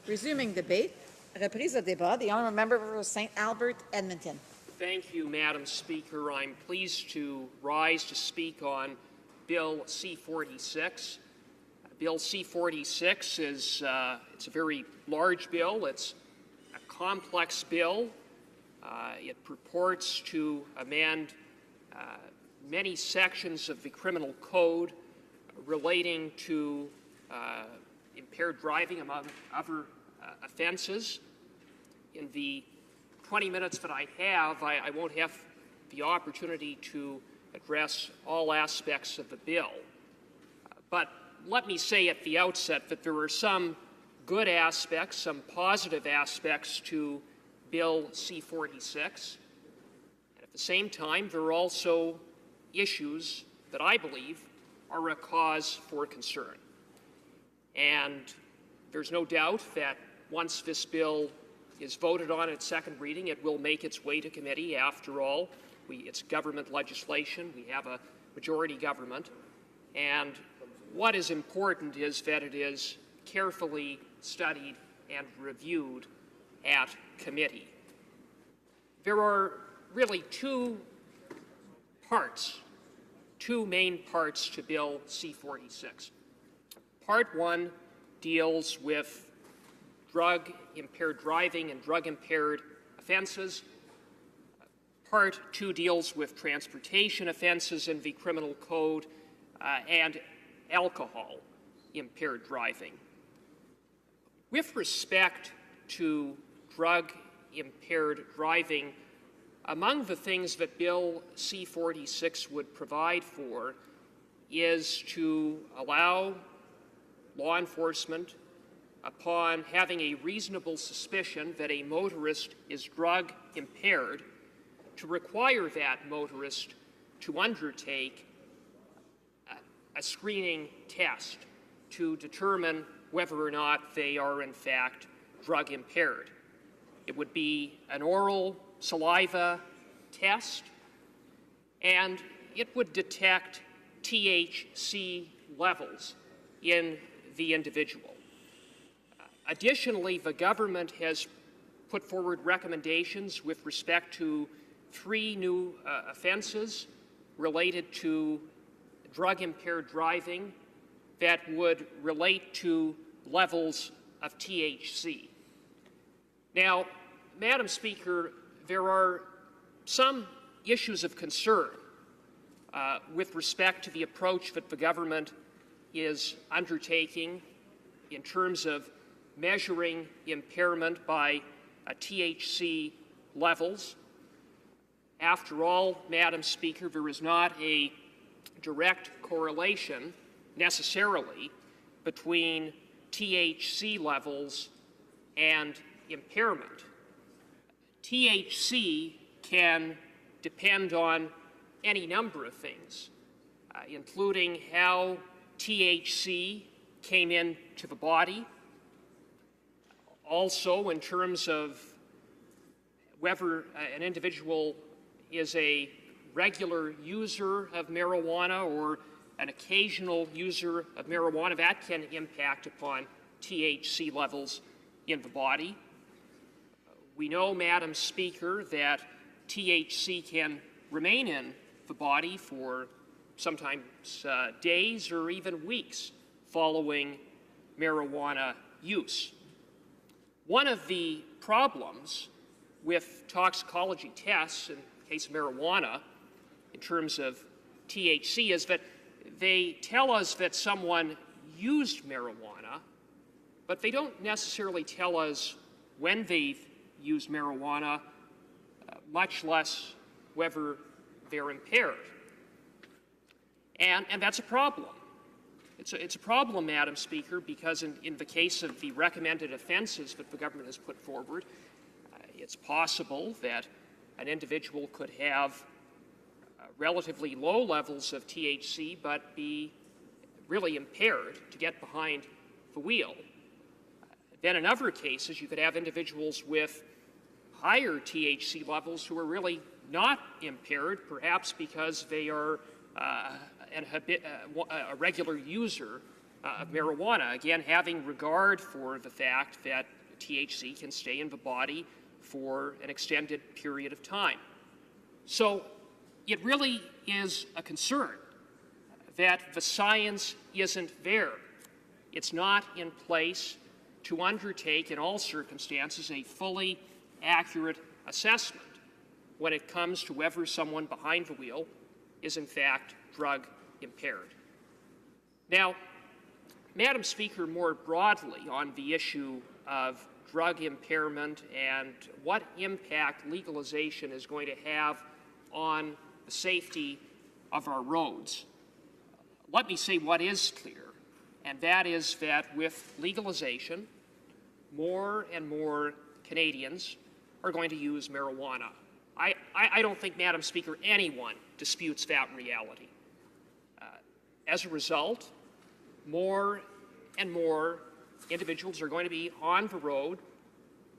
Resuming debate. Reprise de débat. The honourable member for St. Albert, Edmonton. Thank you, Madam Speaker. I'm pleased to rise to speak on Bill C-46. Bill C-46 is it's a very large bill. It's a complex bill. It purports to amend many sections of the criminal code relating to impaired driving, among other offenses. In the 20 minutes that I have, I won't have the opportunity to address all aspects of the bill. But let me say at the outset that there are some good aspects, some positive aspects to Bill C-46. And at the same time, there are also issues that I believe are a cause for concern. And there's no doubt that once this bill is voted on at second reading, it will make its way to committee. After all, it's government legislation. We have a majority government. And what is important is that it is carefully studied and reviewed at committee. There are really two main parts to Bill C-46. Part one deals with drug-impaired driving and drug-impaired offenses. Part two deals with transportation offenses in the criminal code and alcohol-impaired driving. With respect to drug-impaired driving, among the things that Bill C-46 would provide for is to allow law enforcement, upon having a reasonable suspicion that a motorist is drug impaired, to require that motorist to undertake a screening test to determine whether or not they are in fact drug impaired. It would be an oral saliva test, and it would detect THC levels in the individual. Additionally, the government has put forward recommendations with respect to 3 new offenses related to drug-impaired driving that would relate to levels of THC. Now, Madam Speaker, there are some issues of concern with respect to the approach that the government is undertaking in terms of measuring impairment by THC levels. After all, Madam Speaker, there is not a direct correlation necessarily between THC levels and impairment. THC can depend on any number of things, including how THC came into the body, also in terms of whether an individual is a regular user of marijuana or an occasional user of marijuana. That can impact upon THC levels in the body. We know, Madam Speaker, that THC can remain in the body for sometimes days or even weeks following marijuana use. One of the problems with toxicology tests in the case of marijuana in terms of THC is that they tell us that someone used marijuana, but they don't necessarily tell us when they've used marijuana, much less whether they're impaired. And that's a problem. It's a problem, Madam Speaker, because in the case of the recommended offenses that the government has put forward, it's possible that an individual could have relatively low levels of THC but be really impaired to get behind the wheel. Then in other cases, you could have individuals with higher THC levels who are really not impaired, perhaps because they are a regular user of marijuana, again, having regard for the fact that THC can stay in the body for an extended period of time. So it really is a concern that the science isn't there. It's not in place to undertake, in all circumstances, a fully accurate assessment when it comes to whether someone behind the wheel is in fact drug impaired. Now, Madam Speaker, more broadly on the issue of drug impairment and what impact legalization is going to have on the safety of our roads, let me say what is clear, and that is that with legalization, more and more Canadians are going to use marijuana. I don't think, Madam Speaker, anyone disputes that reality. As a result, more and more individuals are going to be on the road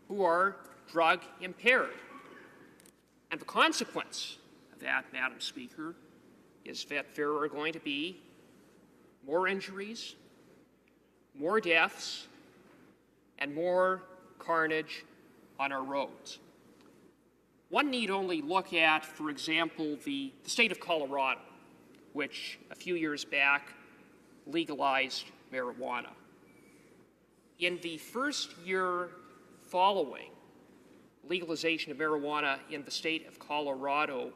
who are drug impaired. And the consequence of that, Madam Speaker, is that there are going to be more injuries, more deaths, and more carnage on our roads. One need only look at, for example, the state of Colorado, which a few years back legalized marijuana. In the first year following legalization of marijuana in the state of Colorado,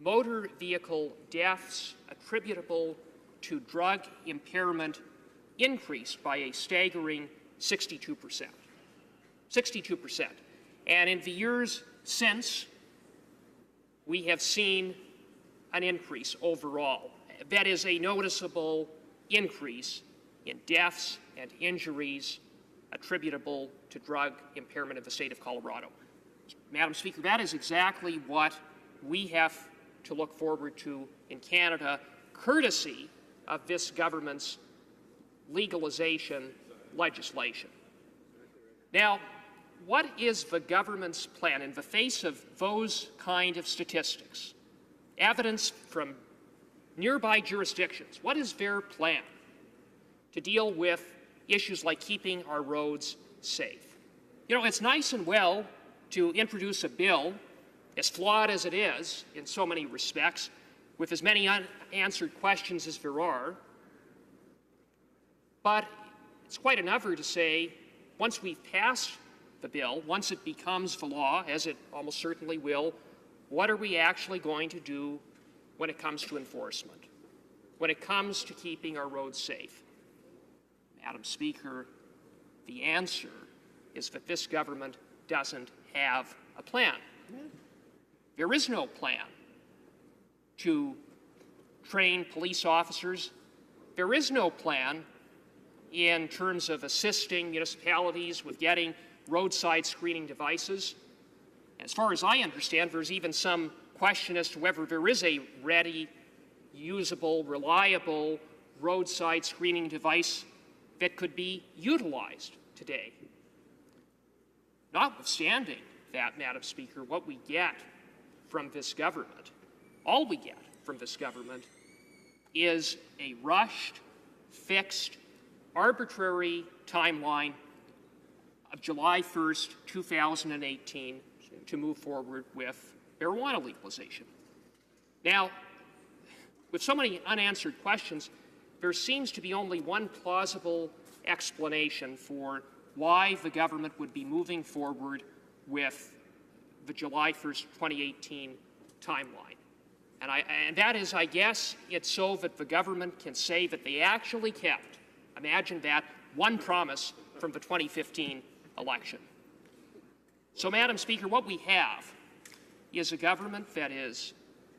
motor vehicle deaths attributable to drug impairment increased by a staggering 62%. 62%. And in the years since, we have seen an increase overall. That is a noticeable increase in deaths and injuries attributable to drug impairment in the state of Colorado. Madam Speaker, that is exactly what we have to look forward to in Canada, courtesy of this government's legalization legislation. Now, what is the government's plan in the face of those kind of statistics, evidence from nearby jurisdictions? What is their plan to deal with issues like keeping our roads safe? You know, it's nice and well to introduce a bill, as flawed as it is in so many respects, with as many unanswered questions as there are, but it's quite another to say, once we've passed the bill, once it becomes the law, as it almost certainly will, what are we actually going to do when it comes to enforcement, when it comes to keeping our roads safe? Madam Speaker, the answer is that this government doesn't have a plan. There is no plan to train police officers. There is no plan in terms of assisting municipalities with getting roadside screening devices. As far as I understand, there's even some question as to whether there is a ready, usable, reliable roadside screening device that could be utilized today. Notwithstanding that, Madam Speaker, what we get from this government, all we get from this government, is a rushed, fixed, arbitrary timeline of July 1st, 2018 to move forward with marijuana legalization. Now, with so many unanswered questions, there seems to be only one plausible explanation for why the government would be moving forward with the July 1st, 2018 timeline. And that is, I guess, it's so that the government can say that they actually kept, imagine that, one promise from the 2015 election. So, Madam Speaker, what we have is a government that is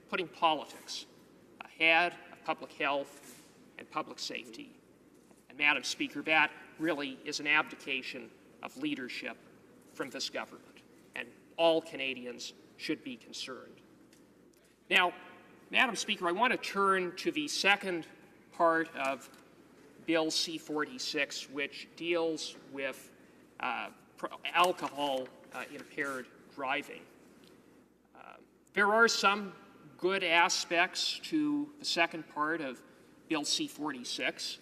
putting politics ahead of public health and public safety. And, Madam Speaker, that really is an abdication of leadership from this government, and all Canadians should be concerned. Now, Madam Speaker, I want to turn to the second part of Bill C-46, which deals with alcohol-impaired driving. There are some good aspects to the second part of Bill C-46.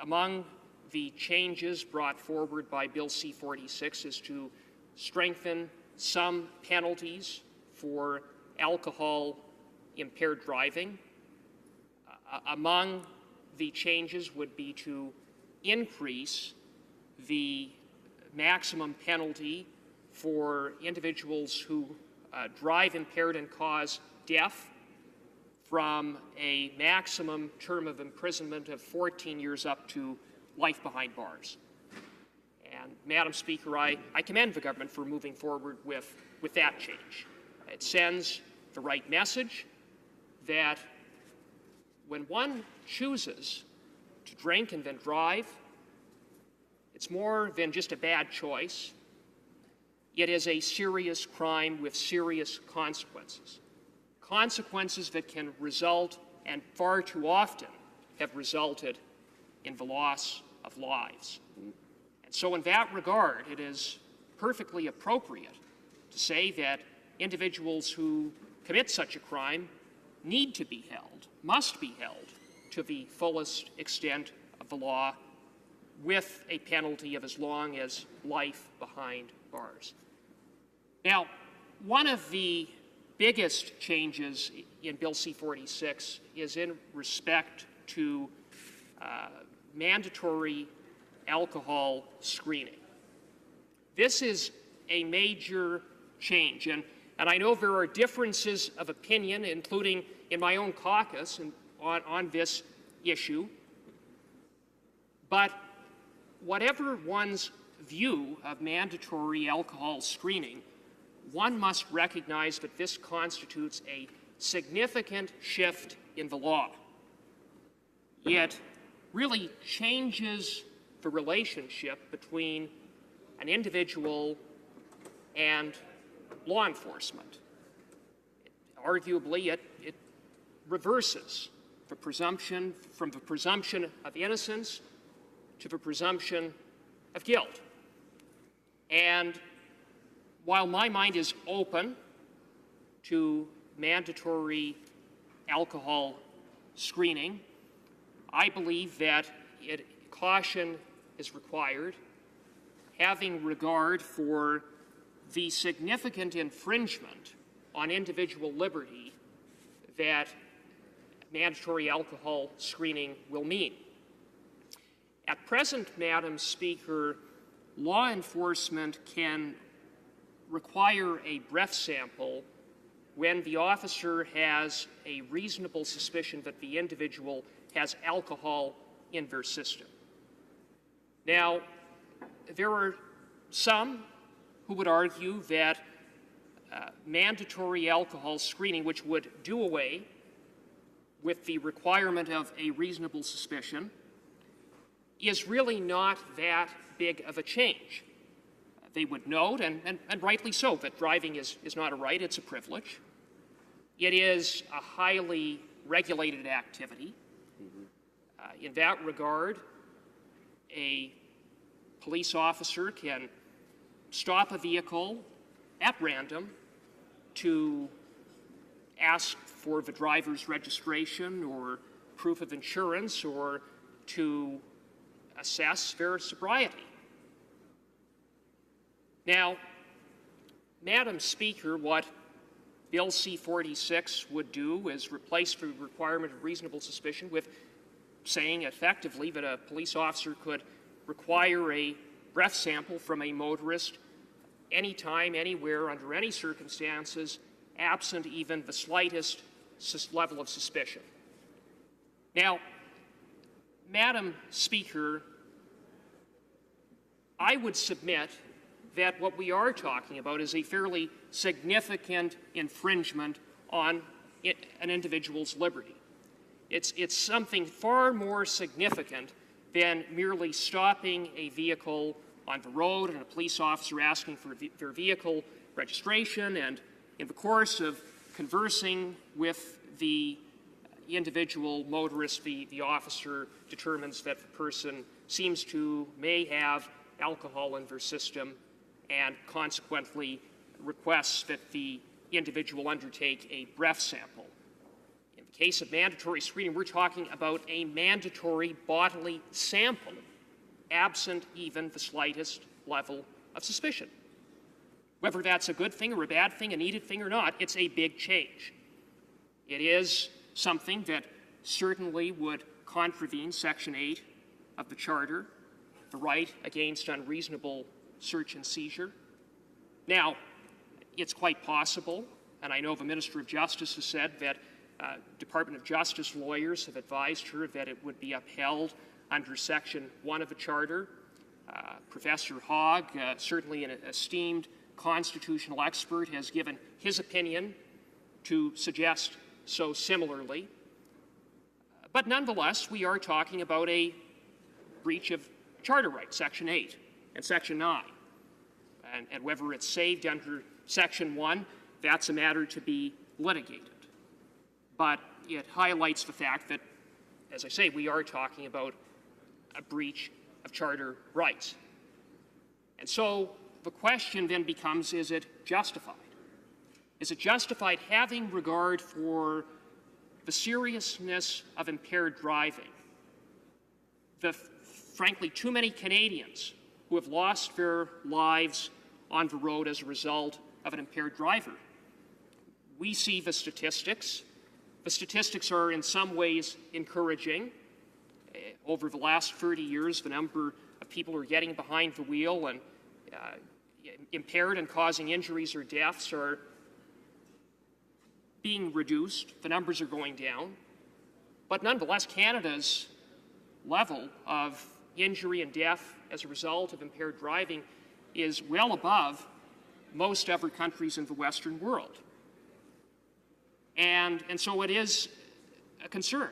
Among the changes brought forward by Bill C-46 is to strengthen some penalties for alcohol-impaired driving. Among the changes would be to increase the maximum penalty for individuals who drive impaired and cause death from a maximum term of imprisonment of 14 years up to life behind bars. And, Madam Speaker, I commend the government for moving forward with that change. It sends the right message that when one chooses to drink and then drive, it's more than just a bad choice. It is a serious crime with serious consequences. Consequences that can result, and far too often have resulted, in the loss of lives. And so in that regard, it is perfectly appropriate to say that individuals who commit such a crime need to be held, must be held, to the fullest extent of the law, with a penalty of as long as life behind bars. Now, one of the biggest changes in Bill C-46 is in respect to mandatory alcohol screening. This is a major change, and I know there are differences of opinion, including in my own caucus, on this issue, but whatever one's view of mandatory alcohol screening, one must recognize that this constitutes a significant shift in the law. It really changes the relationship between an individual and law enforcement. Arguably, it reverses the presumption from the presumption of innocence to the presumption of guilt. And while my mind is open to mandatory alcohol screening, I believe that caution is required, having regard for the significant infringement on individual liberty that mandatory alcohol screening will mean. At present, Madam Speaker, law enforcement can require a breath sample when the officer has a reasonable suspicion that the individual has alcohol in their system. Now, there are some who would argue that mandatory alcohol screening, which would do away with the requirement of a reasonable suspicion, is really not that big of a change. They would note, and rightly so, that driving is not a right, it's a privilege. It is a highly regulated activity. In that regard, a police officer can stop a vehicle at random to ask for the driver's registration or proof of insurance or to assess their sobriety. Now, Madam Speaker, what Bill C-46 would do is replace the requirement of reasonable suspicion with saying effectively that a police officer could require a breath sample from a motorist anytime, anywhere, under any circumstances, absent even the slightest level of suspicion. Now, Madam Speaker, I would submit that what we are talking about is a fairly significant infringement on an individual's liberty. It's something far more significant than merely stopping a vehicle on the road and a police officer asking for their vehicle registration, and in the course of conversing with the individual motorist, the officer determines that the person may have alcohol in their system and consequently requests that the individual undertake a breath sample. In the case of mandatory screening, we're talking about a mandatory bodily sample, absent even the slightest level of suspicion. Whether that's a good thing or a bad thing, a needed thing or not, it's a big change. It is something that certainly would contravene Section 8 of the Charter, the right against unreasonable search and seizure. Now, it's quite possible, and I know the Minister of Justice has said that Department of Justice lawyers have advised her that it would be upheld under Section 1 of the Charter. Professor Hogg, certainly an esteemed constitutional expert, has given his opinion to suggest so similarly. But nonetheless, we are talking about a breach of charter rights, Section 8 and Section 9. And whether it's saved under Section 1, that's a matter to be litigated. But it highlights the fact that, as I say, we are talking about a breach of charter rights. And so the question then becomes, is it justified? Is it justified having regard for the seriousness of impaired driving? Frankly, too many Canadians who have lost their lives on the road as a result of an impaired driver. We see the statistics. The statistics are in some ways encouraging. Over the last 30 years, the number of people who are getting behind the wheel and impaired and causing injuries or deaths are being reduced. The numbers are going down. But nonetheless, Canada's level of injury and death as a result of impaired driving is well above most other countries in the Western world. And so it is a concern.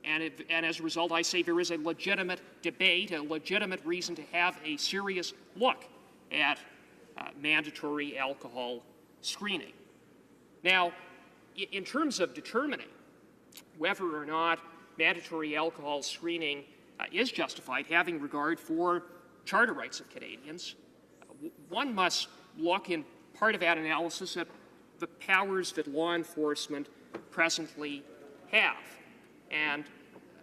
And as a result, I say there is a legitimate debate, a legitimate reason to have a serious look at mandatory alcohol screening. Now, in terms of determining whether or not mandatory alcohol screening is justified, having regard for charter rights of Canadians, one must look in part of that analysis at the powers that law enforcement presently have and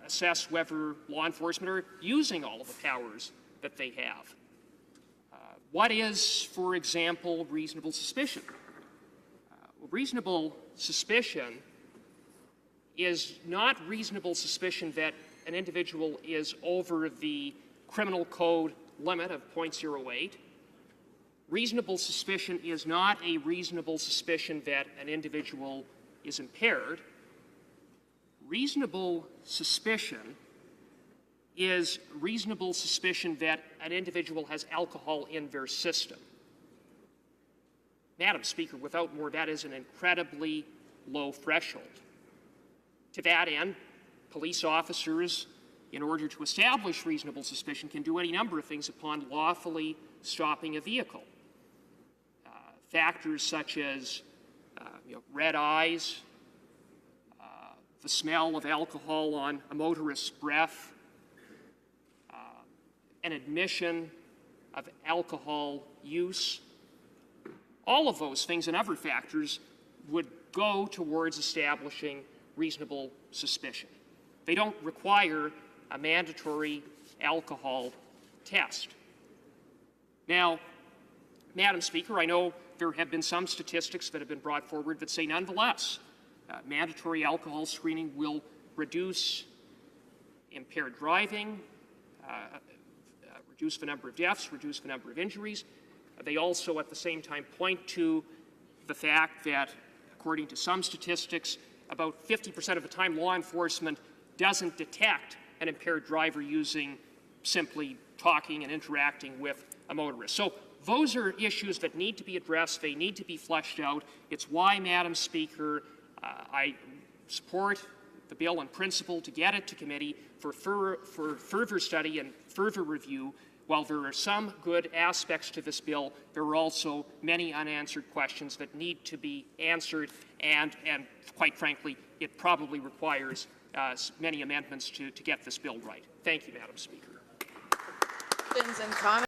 assess whether law enforcement are using all of the powers that they have. What is, for example, reasonable suspicion? Reasonable suspicion is not reasonable suspicion that an individual is over the criminal code limit of .08. Reasonable suspicion is not a reasonable suspicion that an individual is impaired. Reasonable suspicion is reasonable suspicion that an individual has alcohol in their system. Madam Speaker, without more, that is an incredibly low threshold. To that end, police officers, in order to establish reasonable suspicion, can do any number of things upon lawfully stopping a vehicle. Factors such as red eyes, the smell of alcohol on a motorist's breath, an admission of alcohol use. All of those things and other factors would go towards establishing reasonable suspicion. They don't require a mandatory alcohol test. Now, Madam Speaker, I know there have been some statistics that have been brought forward that say nonetheless mandatory alcohol screening will reduce impaired driving, reduce the number of deaths, reduce the number of injuries. They also at the same time point to the fact that, according to some statistics, about 50% of the time law enforcement doesn't detect an impaired driver using simply talking and interacting with a motorist. So those are issues that need to be addressed. They need to be fleshed out. It's why, Madam Speaker, I support the bill in principle to get it to committee for further study and further review. While there are some good aspects to this bill, there are also many unanswered questions that need to be answered, and quite frankly, it probably requires many amendments to get this bill right. Thank you, Madam Speaker. Questions and comments?